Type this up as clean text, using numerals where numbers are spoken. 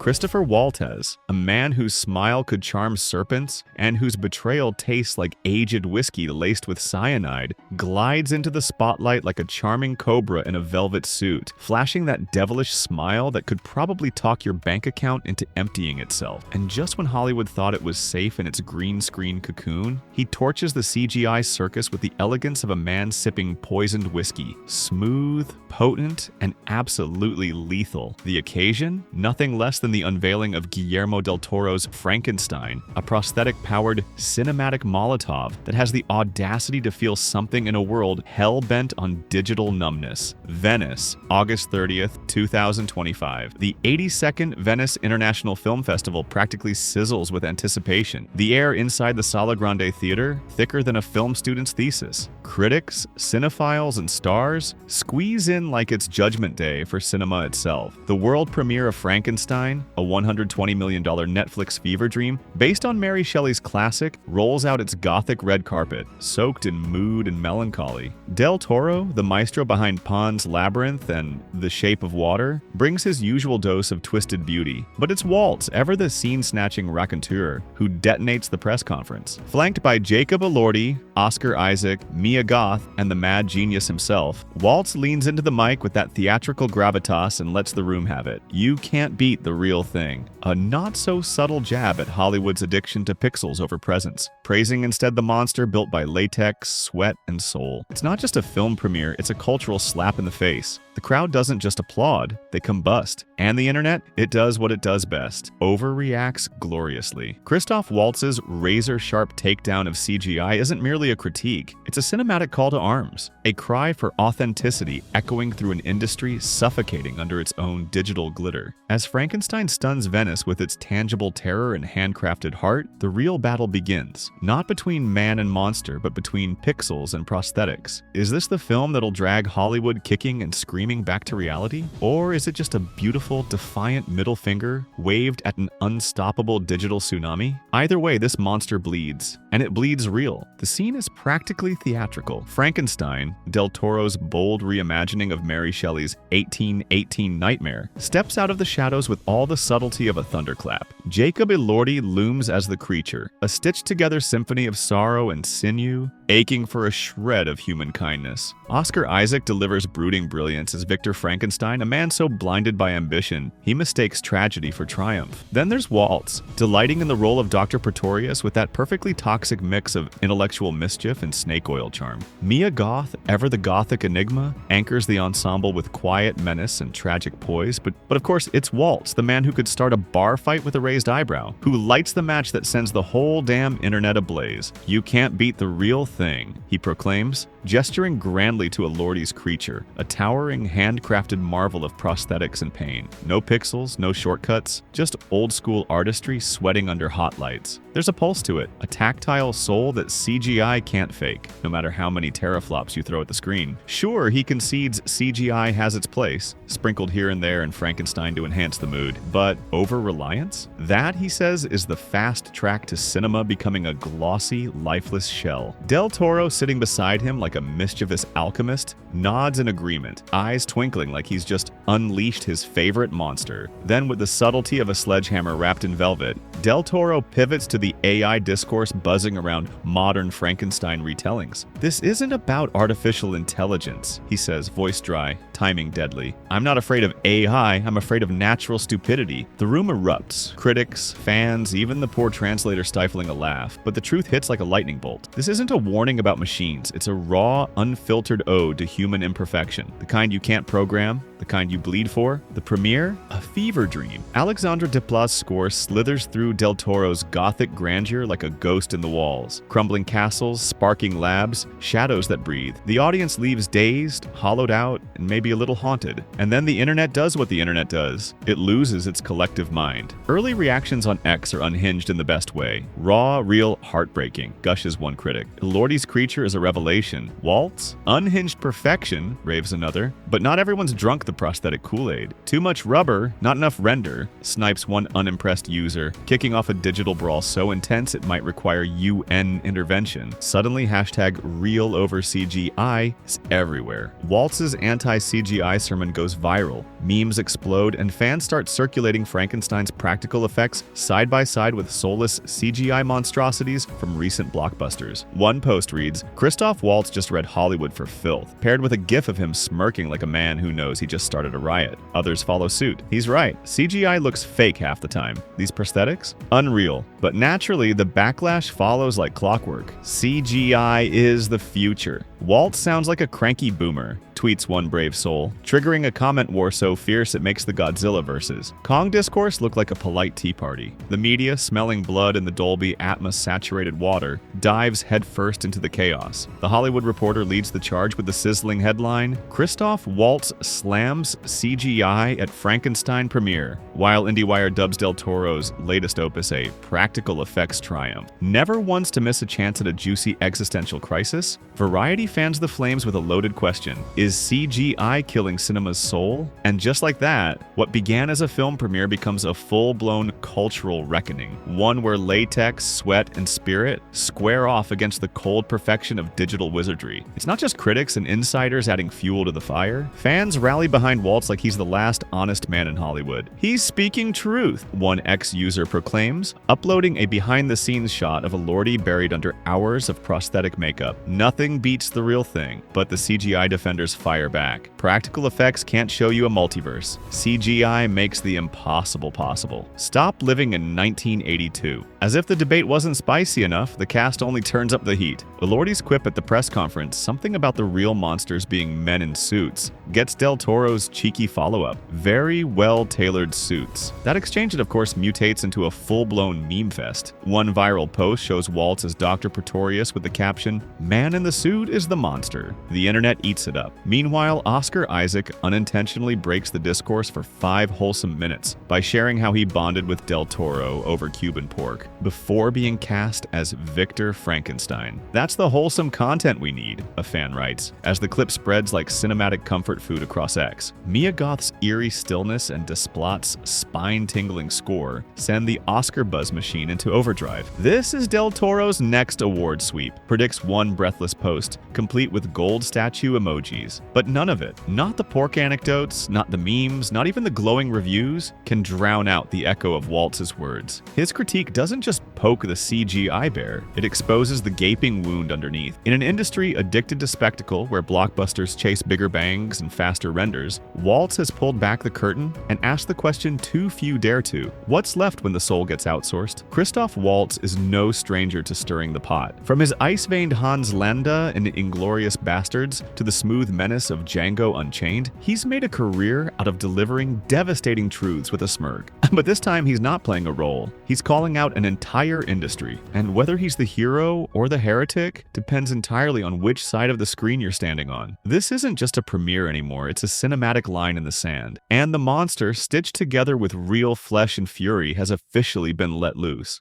Christopher Waltz, a man whose smile could charm serpents and whose betrayal tastes like aged whiskey laced with cyanide, glides into the spotlight like a charming cobra in a velvet suit, flashing that devilish smile that could probably talk your bank account into emptying itself. And just when Hollywood thought it was safe in its green screen cocoon, he torches the CGI circus with the elegance of a man sipping poisoned whiskey. Smooth, potent, and absolutely lethal. The occasion? Nothing less than the unveiling of Guillermo del Toro's Frankenstein, a prosthetic-powered cinematic Molotov that has the audacity to feel something in a world hell-bent on digital numbness. Venice, August 30th, 2025. The 82nd Venice International Film Festival practically sizzles with anticipation. The air inside the Sala Grande Theater, thicker than a film student's thesis. Critics, cinephiles, and stars squeeze in like it's Judgment Day for cinema itself. The world premiere of Frankenstein, a $120 million Netflix fever dream, based on Mary Shelley's classic, rolls out its Gothic red carpet, soaked in mood and melancholy. Del Toro, the maestro behind Pan's Labyrinth and The Shape of Water, brings his usual dose of twisted beauty. But it's Waltz, ever the scene-snatching raconteur, who detonates the press conference. Flanked by Jacob Elordi, Oscar Isaac, Mia Goth, and the mad genius himself, Waltz leans into the mic with that theatrical gravitas and lets the room have it. You can't beat the real thing. A not-so-subtle jab at Hollywood's addiction to pixels over presence, praising instead the monster built by latex, sweat, and soul. It's not just a film premiere, it's a cultural slap in the face. The crowd doesn't just applaud, they combust. And the internet? It does what it does best. Overreacts gloriously. Christoph Waltz's razor-sharp takedown of CGI isn't merely a critique, it's a cinematic call to arms. A cry for authenticity echoing through an industry suffocating under its own digital glitter. As Frankenstein stuns Venice with its tangible terror and handcrafted heart, the real battle begins. Not between man and monster, but between pixels and prosthetics. Is this the film that'll drag Hollywood kicking and screaming back to reality? Or is it just a beautiful, defiant middle finger waved at an unstoppable digital tsunami? Either way, this monster bleeds. And it bleeds real. The scene is practically theatrical. Frankenstein, Del Toro's bold reimagining of Mary Shelley's 1818 nightmare, steps out of the shadows with all the subtlety of a thunderclap. Jacob Elordi looms as the creature, a stitched-together symphony of sorrow and sinew, aching for a shred of human kindness. Oscar Isaac delivers brooding brilliance as Victor Frankenstein, a man so blinded by ambition, he mistakes tragedy for triumph. Then there's Waltz, delighting in the role of Dr. Pretorius with that perfectly toxic mix of intellectual mischief and snake oil charm. Mia Goth, ever the Gothic enigma, anchors the ensemble with quiet menace and tragic poise, but of course it's Waltz, the man who could start a bar fight with a raised eyebrow, who lights the match that sends the whole damn internet ablaze. You can't beat the real thing, he proclaims, gesturing grandly to Elordi's creature, a towering, handcrafted marvel of prosthetics and pain. No pixels, no shortcuts, just old-school artistry sweating under hot lights. There's a pulse to it, a tactile soul that CGI can't fake, no matter how many teraflops you throw at the screen. Sure, he concedes CGI has its place, sprinkled here and there in Frankenstein to enhance the mood, but over-reliance? That, he says, is the fast track to cinema becoming a glossy, lifeless shell. Del Toro, sitting beside him like a mischievous alchemist, nods in agreement, eyes twinkling like he's just unleashed his favorite monster. Then, with the subtlety of a sledgehammer wrapped in velvet, Del Toro pivots to the AI discourse buzzing around modern Frankenstein retellings. This isn't about artificial intelligence, he says, voice dry, timing deadly. I'm not afraid of AI, I'm afraid of natural stupidity. The room erupts. Critics, fans, even the poor translator stifling a laugh. But the truth hits like a lightning bolt. This isn't a warning about machines, it's a raw, unfiltered ode to human imperfection. The kind you can't program, the kind you bleed for. The premiere? A fever dream. Alexandre Desplat's score slithers through Del Toro's Gothic grandeur like a ghost in the walls. Crumbling castles, sparking labs, shadows that breathe. The audience leaves dazed, hollowed out, and maybe a little haunted. And then the internet does what the internet does. It loses its collective mind. Early reactions on X are unhinged in the best way. Raw, real, heartbreaking, gushes one critic. Elordi's creature is a revelation. Waltz? Unhinged perfection, raves another. But not everyone's drunk the prosthetic Kool-Aid. Too much rubber, not enough render, snipes one unimpressed user, kicking off a digital brawl so intense it might require UN intervention. Suddenly, hashtag real over CGI is everywhere. Waltz's anti-CGI sermon goes viral, memes explode, and fans start circulating Frankenstein's practical effects side by side with soulless CGI monstrosities from recent blockbusters. One post reads, "Christoph Waltz just read Hollywood for filth," paired with a gif of him smirking like a man who knows he just started a riot. Others follow suit. He's right, CGI looks fake half the time. These prosthetics? Unreal. But naturally, the backlash follows like clockwork. CGI is the future. Waltz sounds like a cranky boomer, tweets one brave soul, triggering a comment war so fierce it makes the Godzilla verses. Kong discourse looked like a polite tea party. The media, smelling blood in the Dolby Atmos-saturated water, dives headfirst into the chaos. The Hollywood Reporter leads the charge with the sizzling headline, "Christoph Waltz slams CGI at Frankenstein premiere," while IndieWire dubs Del Toro's latest opus a practical effects triumph. Never once to miss a chance at a juicy existential crisis, Variety fans the flames with a loaded question: is CGI killing cinema's soul? And just like that, what began as a film premiere becomes a full-blown cultural reckoning, one where latex, sweat, and spirit square off against the cold perfection of digital wizardry. It's not just critics and insiders adding fuel to the fire. Fans rally behind Waltz like he's the last honest man in Hollywood. "He's speaking truth," one ex-user proclaims, uploading a behind-the-scenes shot of Elordi buried under hours of prosthetic makeup. Nothing beats the real thing, but the CGI defenders fire back. Practical effects can't show you a multiverse. CGI makes the impossible possible. Stop living in 1982. As if the debate wasn't spicy enough, the cast only turns up the heat. Elordi's quip at the press conference, something about the real monsters being men in suits, gets Del Toro's cheeky follow-up. Very well-tailored suits. That exchange, of course, mutates into a full-blown meme fest. One viral post shows Waltz as Dr. Pretorius with the caption, "Man in the suit is the monster." The internet eats it up. Meanwhile, Oscar Isaac unintentionally breaks the discourse for 5 wholesome minutes by sharing how he bonded with Del Toro over Cuban pork before being cast as Victor Frankenstein. "That's the wholesome content we need," a fan writes, as the clip spreads like cinematic comfort food across X. Mia Goth's eerie stillness and Desplot's spine-tingling score send the Oscar buzz machine into overdrive. "This is Del Toro's next award sweep," predicts one breathless post, complete with gold statue emojis. But none of it, not the pork anecdotes, not the memes, not even the glowing reviews, can drown out the echo of Waltz's words. His critique doesn't just poke the CGI bear, it exposes the gaping wound underneath. In an industry addicted to spectacle where blockbusters chase bigger bangs and faster renders, Waltz has pulled back the curtain and asked the question too few dare to. What's left when the soul gets outsourced? Christoph Waltz is no stranger to stirring the pot. From his ice-veined Hans Landa in Inglourious Bastards to the smooth menace of Django Unchained, he's made a career out of delivering devastating truths with a smirk. But this time he's not playing a role. He's calling out an entire industry. And whether he's the hero or the heretic depends entirely on which side of the screen you're standing on. This isn't just a premiere anymore, it's a cinematic line in the sand. And the monster, stitched together with real flesh and fury, has officially been let loose.